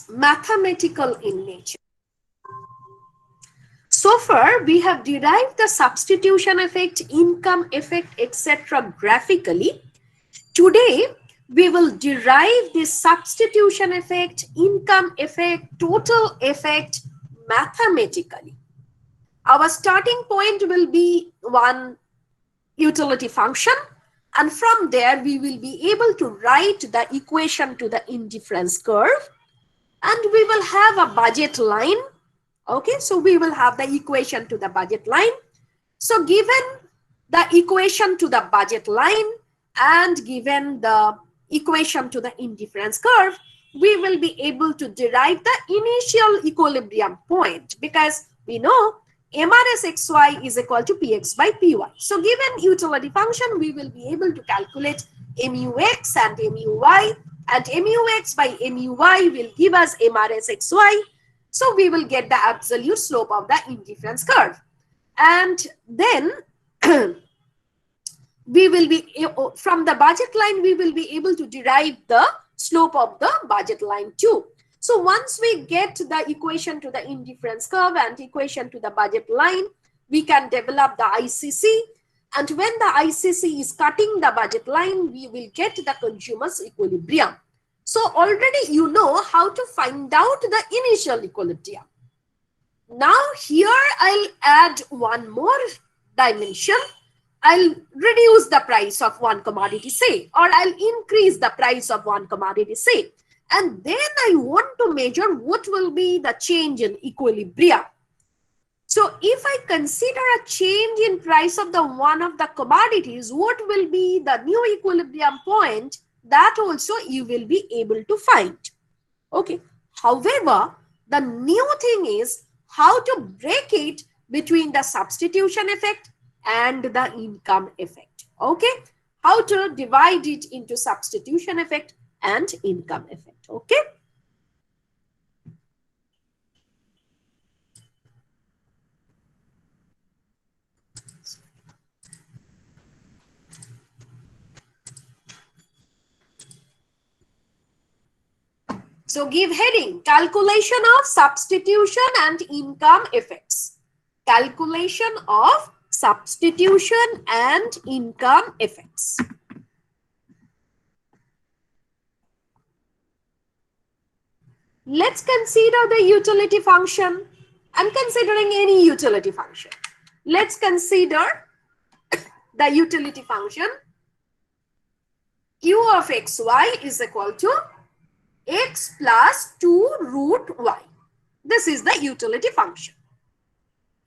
mathematical in nature. So far, we have derived the substitution effect, income effect, etc. graphically. Today, we will derive the substitution effect, income effect, total effect mathematically. Our starting point will be one utility function, and from there we will be able to write the equation to the indifference curve, and we will have a budget line. Okay, so we will have the equation to the budget line. So given the equation to the budget line and given the equation to the indifference curve, we will be able to derive the initial equilibrium point, because we know MRSXY is equal to Px by Py. So given utility function, we will be able to calculate MUX and MUY, and MUX by MUY will give us MRSXY. So we will get the absolute slope of the indifference curve. And then we will be, from the budget line, we will be able to derive the slope of the budget line too. So once we get the equation to the indifference curve and equation to the budget line, we can develop the ICC. And when the ICC is cutting the budget line, we will get the consumer's equilibrium. So already you know how to find out the initial equilibrium. Now here I'll add one more dimension. I'll reduce the price of one commodity, say, or I'll increase the price of one commodity, say. And then I want to measure what will be the change in equilibrium. So if I consider a change in price of the one of the commodities, what will be the new equilibrium point? That also you will be able to find. Okay. However, the new thing is how to break it between the substitution effect and the income effect. Okay. How to divide it into substitution effect and income effect. Okay. So give heading, calculation of substitution and income effects. Calculation of substitution and income effects. Let's consider the utility function. I'm considering any utility function. Let's consider the utility function u of xy is equal to x plus 2 root y. This is the utility function.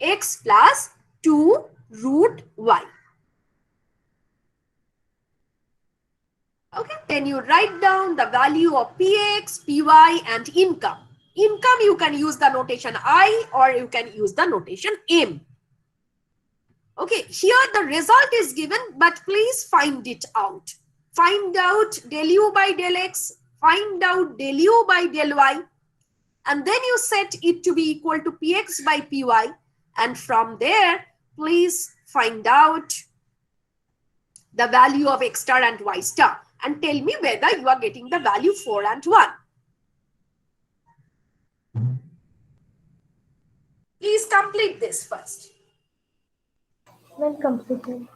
X plus 2 root y. Okay, then you write down the value of px, py and income. Income you can use the notation I or you can use the notation m. Okay, here the result is given, but please find it out. Find out del u by del x, find out del u by del y, and then you set it to be equal to px by py, and from there please find out the value of x star and y star and tell me whether you are getting the value 4 and 1. Please complete this first. Well completed.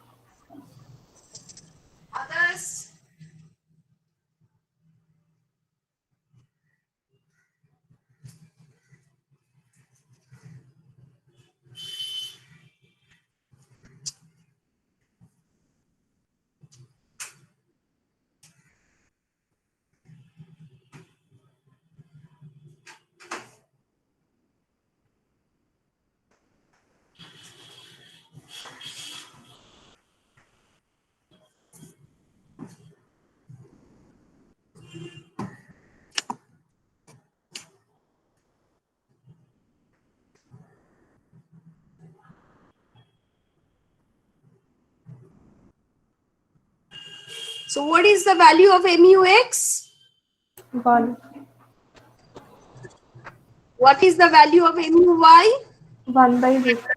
Others? So what is the value of MUX? 1. What is the value of MUY? 1 by root 5.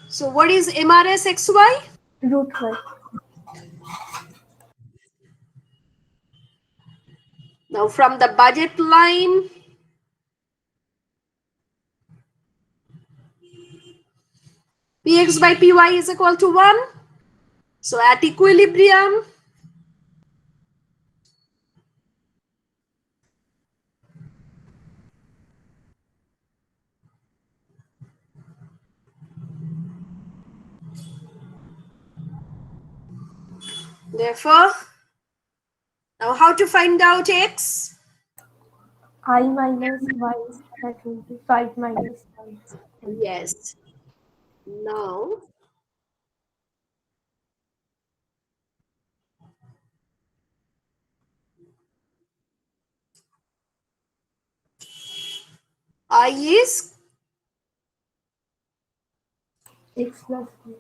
So So what is MRS XY? Root y. Now from the budget line, Px by Py is equal to 1. So at equilibrium, therefore, now how to find out X? I minus y, that will be 5 minus y. Yes. Now, I is, X plus y.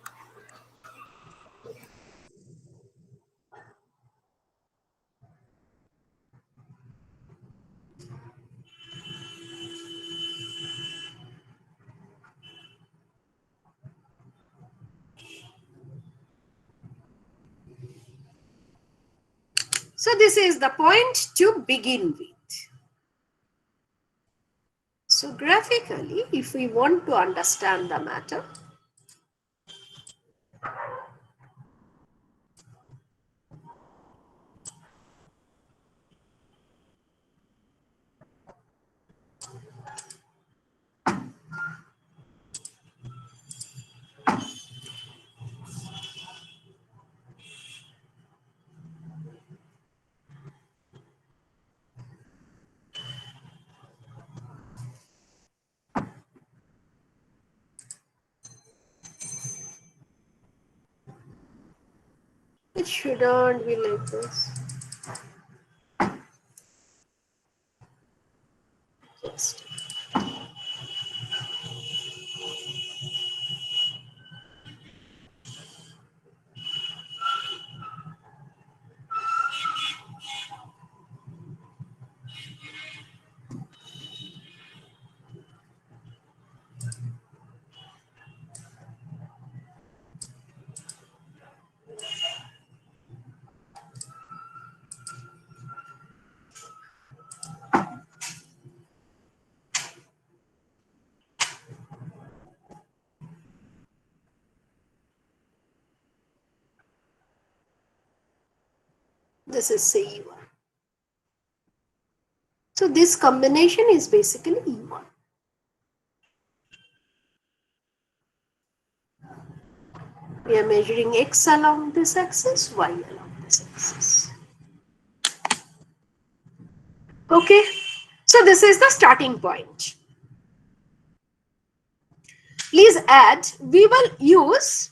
so this is the point to begin with. So graphically, if we want to understand the matter, it shouldn't be like this. Just this is C1. So this combination is basically E1. We are measuring X along this axis, Y along this axis. Okay, so this is the starting point. Please add, we will use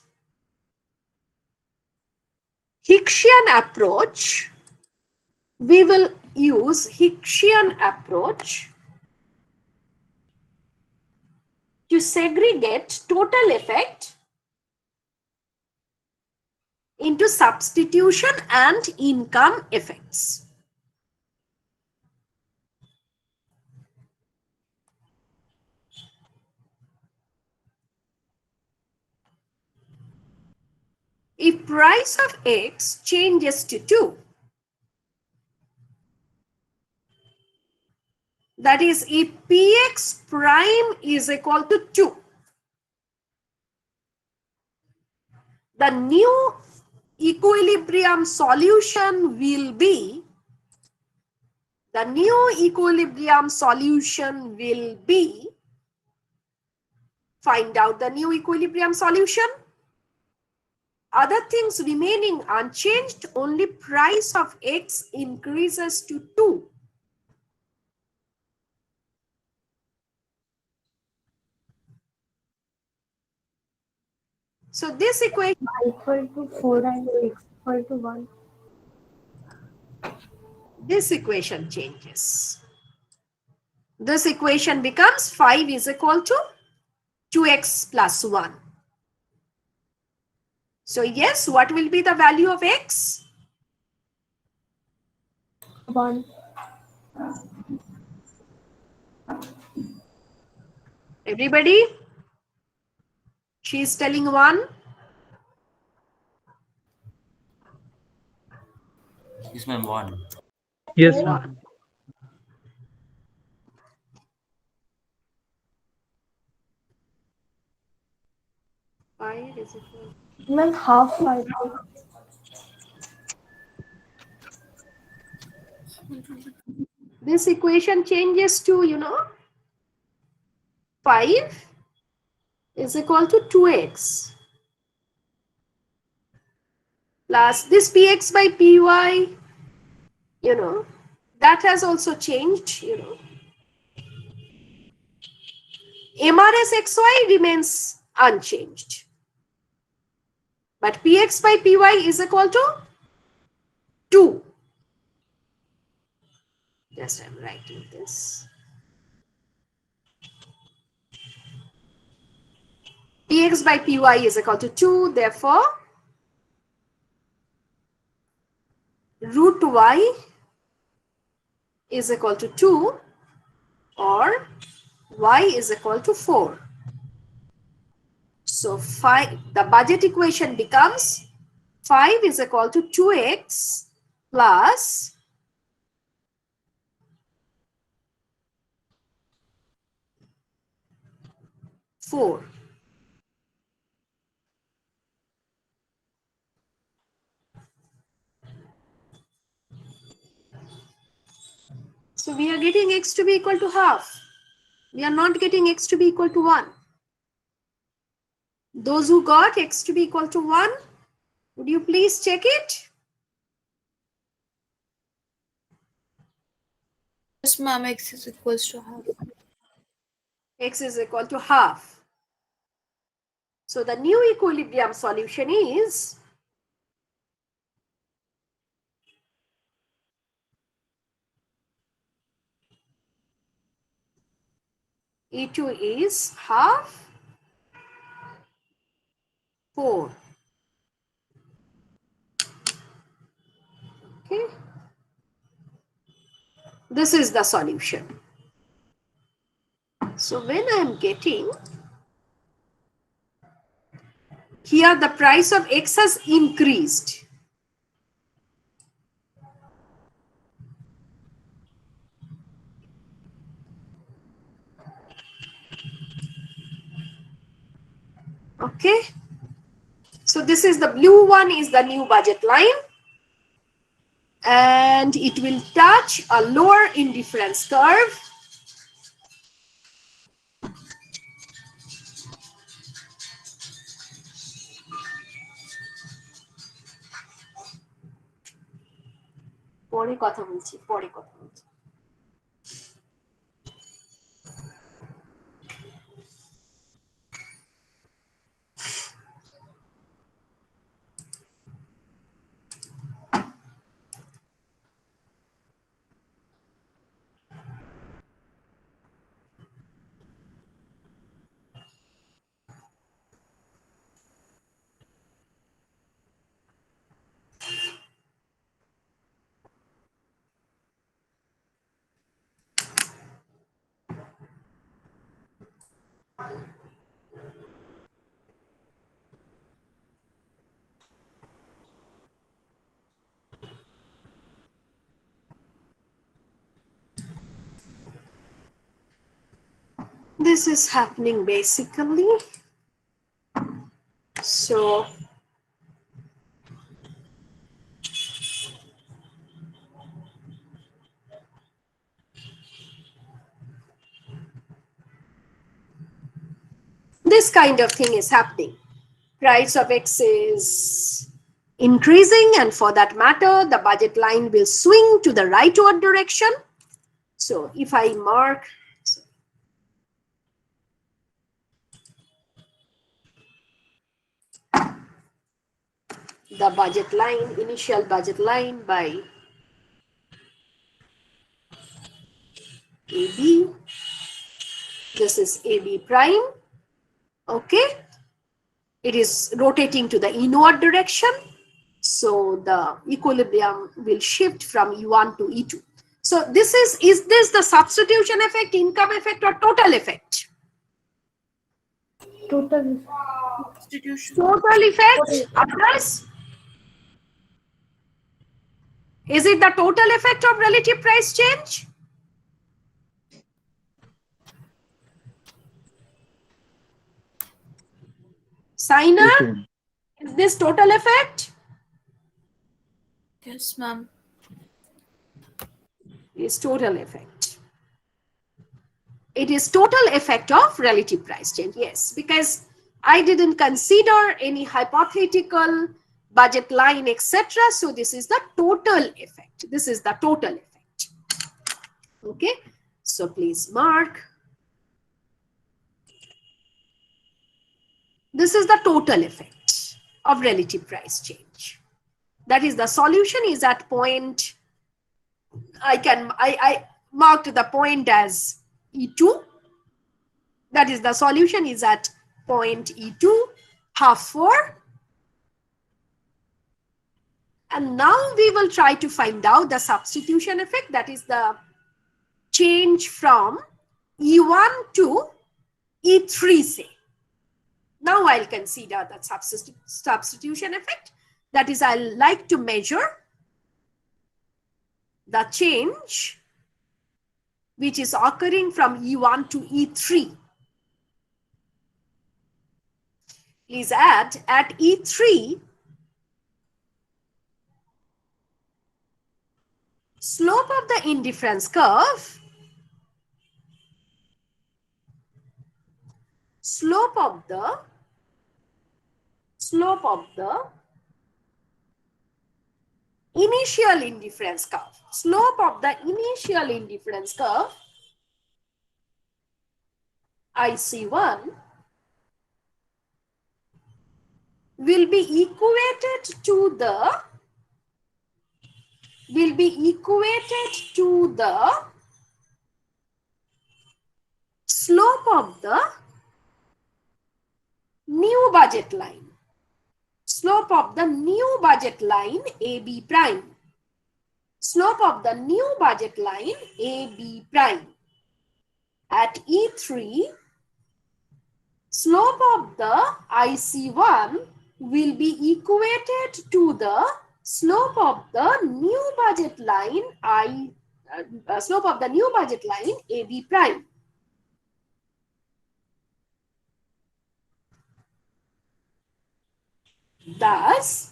Hickshian approach. We will use Hickshian approach to segregate total effect into substitution and income effects. If price of X changes to 2, that is if Px prime is equal to 2, the new equilibrium solution will be, find out the new equilibrium solution. Other things remaining unchanged, only price of X increases to 2. So this equation Y equal to 4 and X equal to 1. this equation changes. This equation becomes 5 is equal to 2x plus 1. So yes, what will be the value of X? 1. Everybody? She is telling 1. Yes, ma'am. 1. Yes, 1. ma'am. Five is equal. Ma'am, half 5. This equation changes to, 5 is equal to 2x plus this px by py, that has also changed, MRS xy remains unchanged. But px by py is equal to 2. Just I'm writing this. Px by py is equal to 2. Therefore, root y is equal to 2 or y is equal to 4. So 5, the budget equation becomes 5 is equal to 2x plus 4. So we are getting x to be equal to half. We are not getting x to be equal to 1. Those who got x to be equal to 1, would you please check it? Yes, ma'am, x is equals to half. X is equal to half. So the new equilibrium solution is E2 is half 4. Okay. This is the solution. So when I am getting here, the price of X has increased. Okay. So this is the blue one is the new budget line. And it will touch a lower indifference curve. পরে কথা বলছি, পরে কথা বলছি। This is happening basically. So this kind of thing is happening. Price of X is increasing, and for that matter, the budget line will swing to the rightward direction. So if I mark the budget line, initial budget line by AB, this is AB prime, okay? It is rotating to the inward direction. So the equilibrium will shift from E1 to E2. So this is this the substitution effect, income effect, or total effect? Total. Substitution. Total effect. Others? Is it the total effect of relative price change? Signer, is this total effect? Yes, ma'am. Is total effect. It is total effect of relative price change. Yes, because I didn't consider any hypothetical budget line, etc. So this is the total effect. This is the total effect. Okay. So please mark. This is the total effect of relative price change. That is, the solution is at point, I marked the point as E2. That is, the solution is at point E2, half 4. And now we will try to find out the substitution effect. That is the change from E1 to E3, say. Now I'll consider the substitution effect. That is, I'll like to measure the change which is occurring from E1 to E3. Please add, at E3, slope of the indifference curve, slope of the initial indifference curve, slope of the initial indifference curve, IC1, will be equated to the slope of the new budget line. Slope of the new budget line AB prime. Slope of the new budget line AB prime. At E3, slope of the IC1 will be equated to the slope of the new budget line slope of the new budget line AB prime. Thus,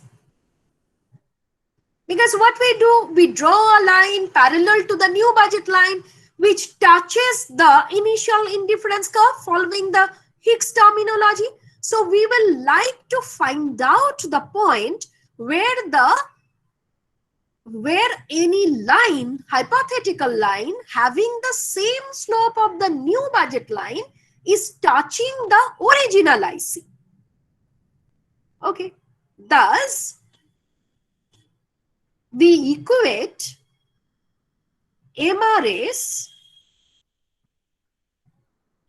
because what we do, we draw a line parallel to the new budget line which touches the initial indifference curve following the Hicks terminology. So we will like to find out the point where any line, hypothetical line having the same slope of the new budget line is touching the original IC. Okay. Thus, we equate MRS,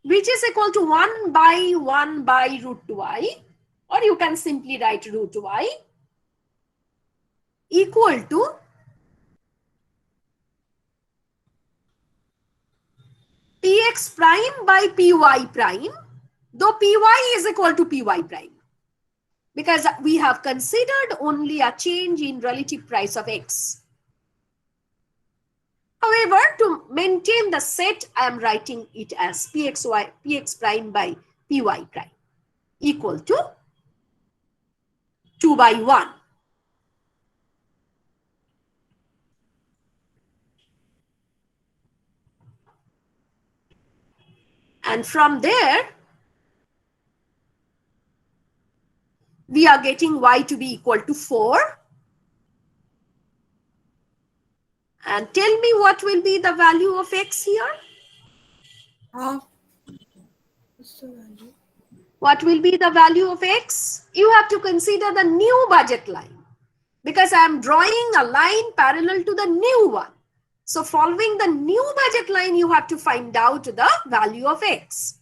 which is equal to 1 by 1 by root 2i, or you can simply write root 2i, equal to Px prime by Py prime, though Py is equal to Py prime, because we have considered only a change in relative price of X. However, to maintain the set, I am writing it as Px prime by Py prime equal to 2 by 1. And from there, we are getting y to be equal to 4. And tell me what will be the value of x here? Half. What's the value? What will be the value of x? You have to consider the new budget line, because I am drawing a line parallel to the new one. So following the new budget line, you have to find out the value of x.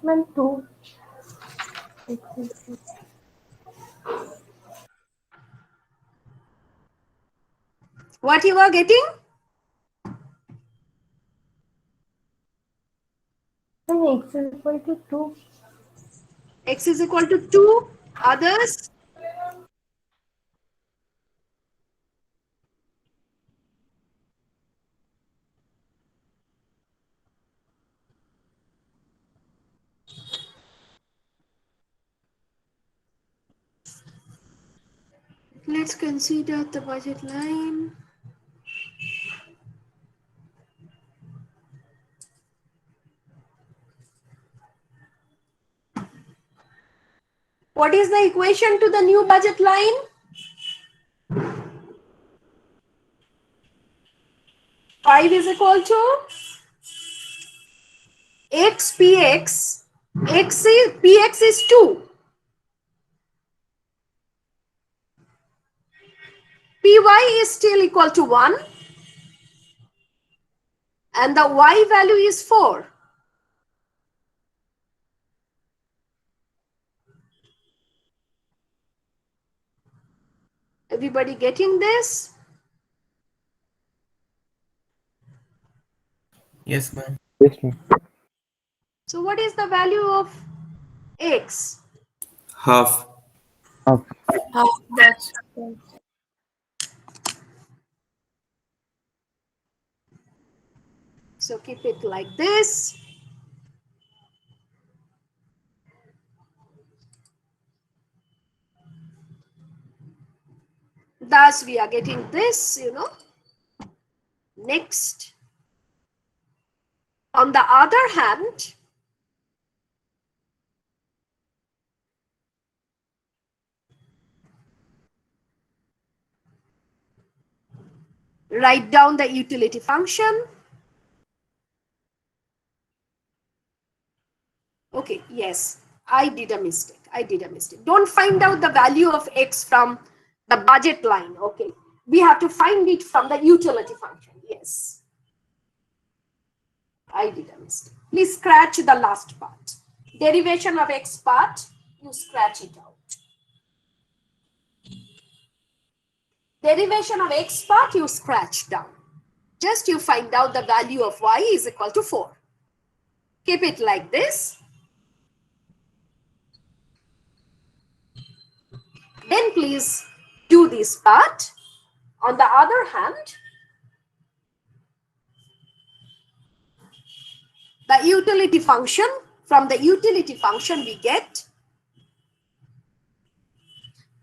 Ma'am, 2. X is What you are getting? Ma'am, X is equal to 2. X is equal to 2. Others? Let's consider the budget line. What is the equation to the new budget line? Five is equal to x px. Px is 2. Py is still equal to 1. And the y value is 4. Everybody getting this? Yes, ma'am. Yes, ma'am. So what is the value of x? Half. Half. Half. That's So keep it like this. Thus we are getting this, Next, on the other hand, write down the utility function. Okay, yes, I did a mistake. Don't find out the value of x from the budget line. Okay, we have to find it from the utility function. Yes, I did a mistake. Please scratch the last part. Derivation of x part, you scratch it out. Derivation of x part, you scratch down. Just you find out the value of y is equal to 4. Keep it like this. Then please do this part. On the other hand, the utility function, from the utility function we get,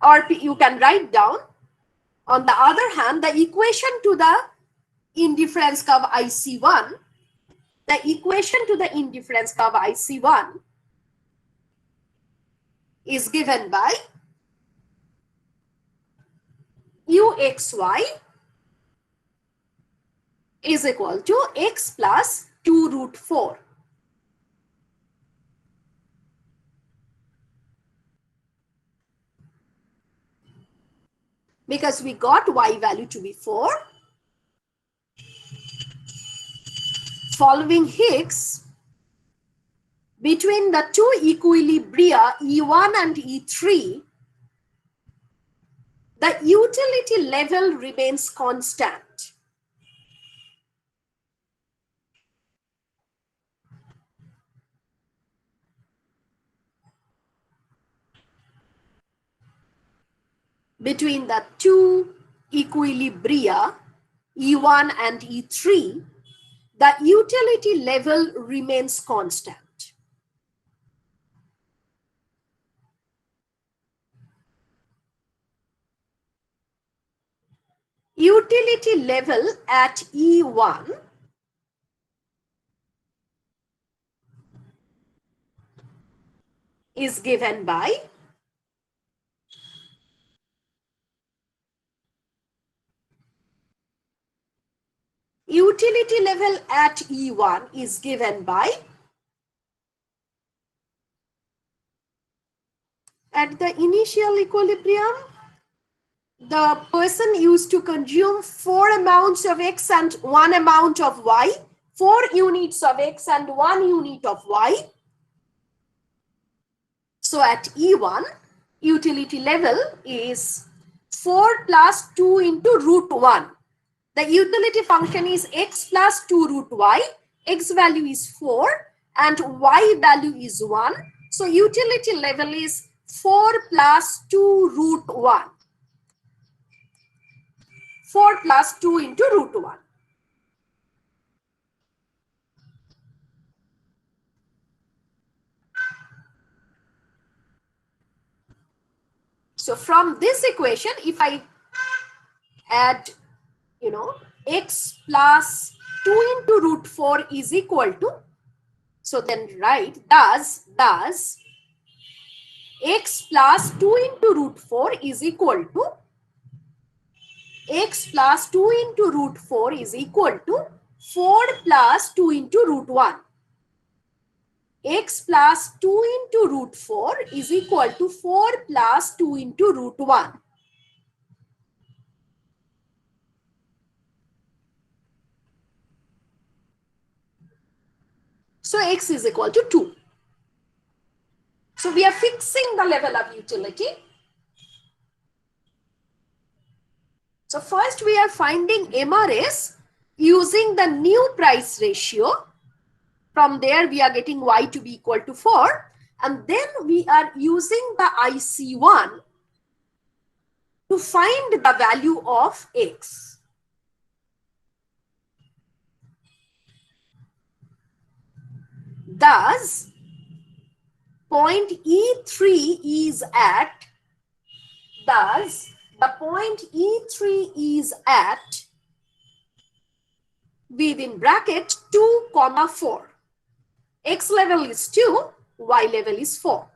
or you can write down, on the other hand, the equation to the indifference curve IC1, the equation to the indifference curve IC1 is given by uxy is equal to x plus 2 root 4. Because we got y value to be 4. Following Higgs, between the two equilibria E1 and E3, the utility level remains constant. Between the two equilibria E1 and E3, the utility level remains constant. Utility level at E1 is given by utility level at E1 is given by, at the initial equilibrium, the person used to consume 4 amounts of X and 1 amount of Y, 4 units of X and 1 unit of Y. So at E1, utility level is 4 plus 2 into root 1. The utility function is x plus 2 root y. X value is 4 and y value is 1. So utility level is 4 plus 2 root 1. 4 plus 2 into root 1. So from this equation, if I add, x plus 2 into root 4 is equal to, so then write thus x plus 2 into root 4 is equal to x plus 2 into root 4 is equal to 4 plus 2 into root 1. X plus 2 into root 4 is equal to 4 plus 2 into root 1. So x is equal to 2. So we are fixing the level of utility. So first we are finding MRS using the new price ratio. From there we are getting y to be equal to 4. And then we are using the IC1 to find the value of x. Thus, point E3 is at, the point E3 is at within bracket 2, 4. X level is 2, Y level is 4.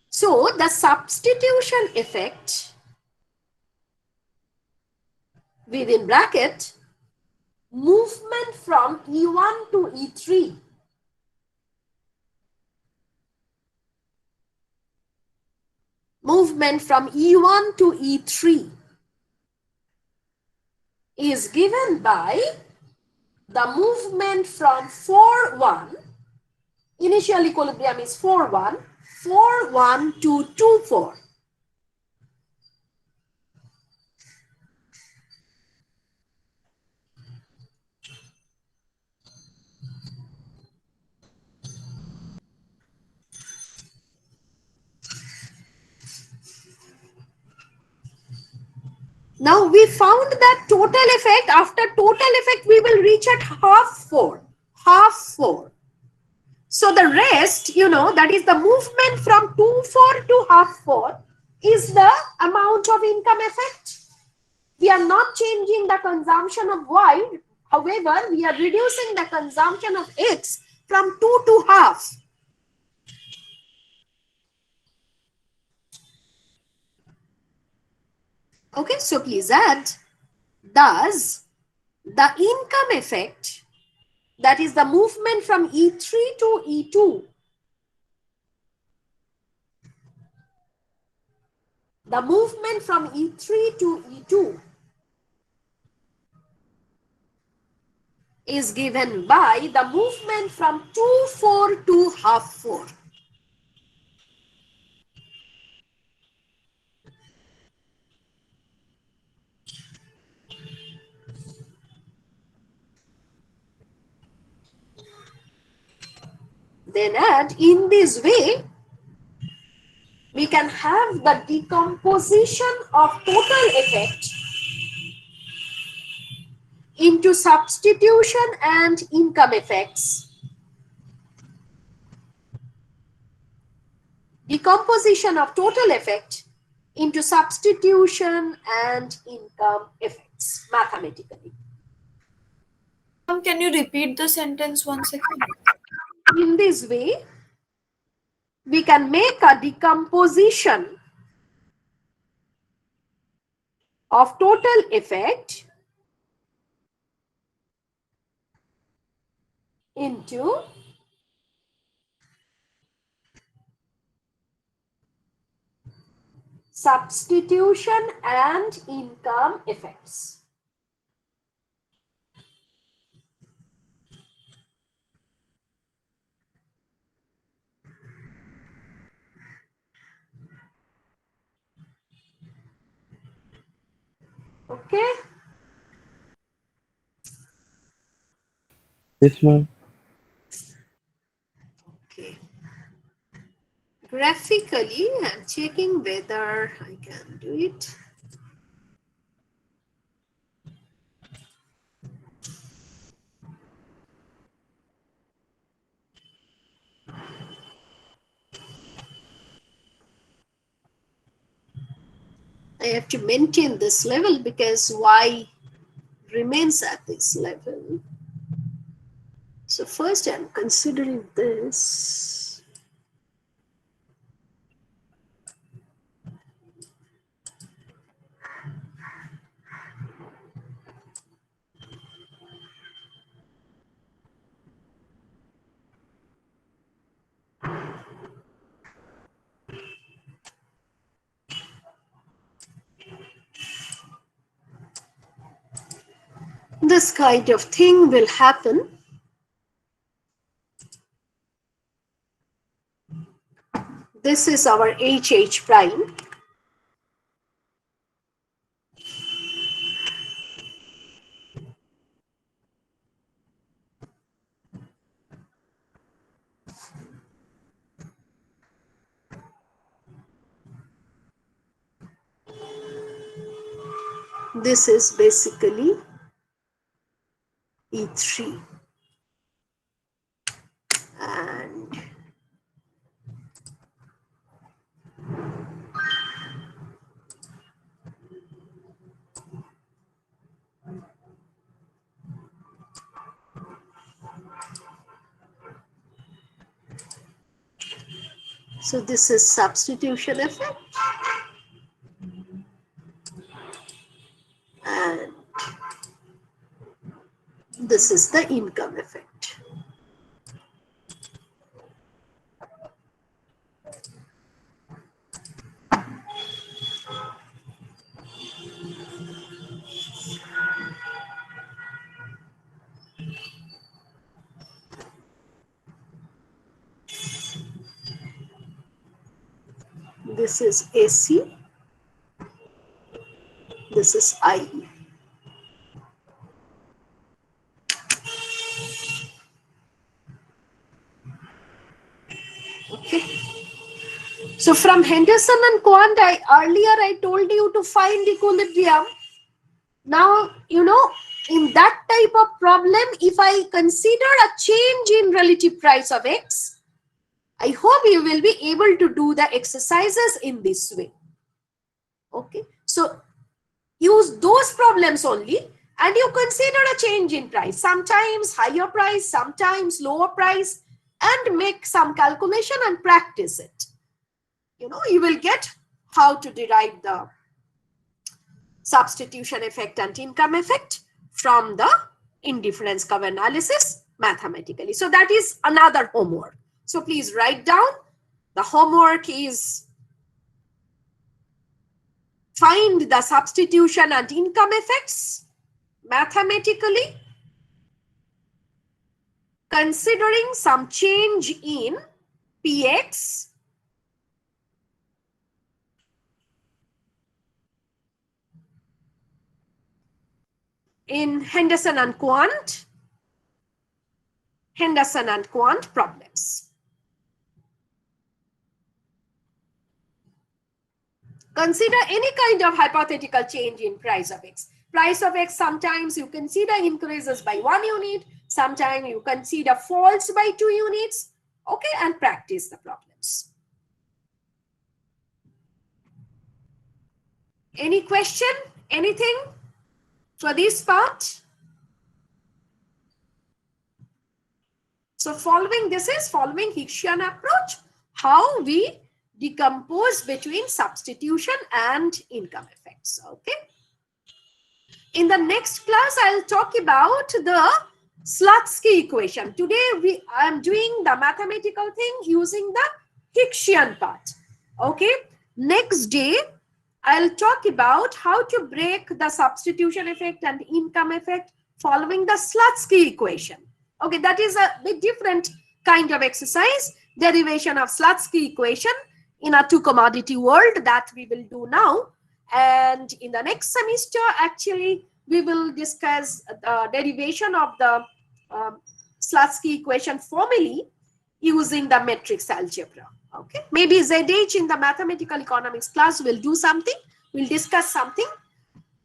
So the substitution effect within bracket movement from E1 to E3 movement from E1 to E3 is given by the movement from 4, 1, initial equilibrium is 4, 1, 4, 1 to 2, 4. Now we found that total effect, after total effect we will reach at half 4. Half 4. So the rest, that is the movement from 2, 4 to half 4 is the amount of income effect. We are not changing the consumption of Y. However, we are reducing the consumption of X from 2 to half. Okay, so please add. Thus, the income effect, that is the movement from E3 to E2, the movement from E3 to E2 is given by the movement from 2, 4 to half 4. Then add, in this way, we can have the decomposition of total effect into substitution and income effects. Decomposition of total effect into substitution and income effects mathematically. Can you repeat the sentence once again? In this way, we can make a decomposition of total effect into substitution and income effects. Okay. Yes, ma'am. Okay. Graphically, I'm checking whether I can do it. I have to maintain this level because y remains at this level. So first I'm considering this. This kind of thing will happen. This is our HH prime. This is basically E3. And so this is substitution effect. And this is the income effect. This is AC. This is IE. Okay. So from Henderson and Quant, earlier I told you to find equilibrium. Now, you know, in that type of problem, if I consider a change in relative price of X, I hope you will be able to do the exercises in this way. Okay. So use those problems only and you consider a change in price, sometimes higher price, sometimes lower price, and make some calculation and practice it. You know, you will get how to derive the substitution effect and income effect from the indifference curve analysis mathematically. So that is another homework. So please write down. The homework is find the substitution and income effects mathematically, considering some change in Px in Henderson and Quant problems. Consider any kind of hypothetical change in price of X. Price of X, sometimes you consider increases by 1 unit, sometimes you consider falls by 2 units, okay, and practice the problems. Any question, anything for this part? So this is following Hickshian approach, how we decompose between substitution and income effects, okay? In the next class, I'll talk about the Slutsky equation. Today, I am doing the mathematical thing using the Hickshian part. Okay. Next day, I'll talk about how to break the substitution effect and income effect following the Slutsky equation. Okay, that is a bit different kind of exercise, derivation of Slutsky equation in a two commodity world that we will do now. And in the next semester, actually, we will discuss the derivation of the Slutsky equation formally using the matrix algebra. Okay, maybe ZH in the mathematical economics class will do something. We'll discuss something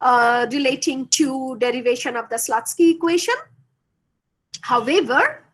relating to derivation of the Slutsky equation. However,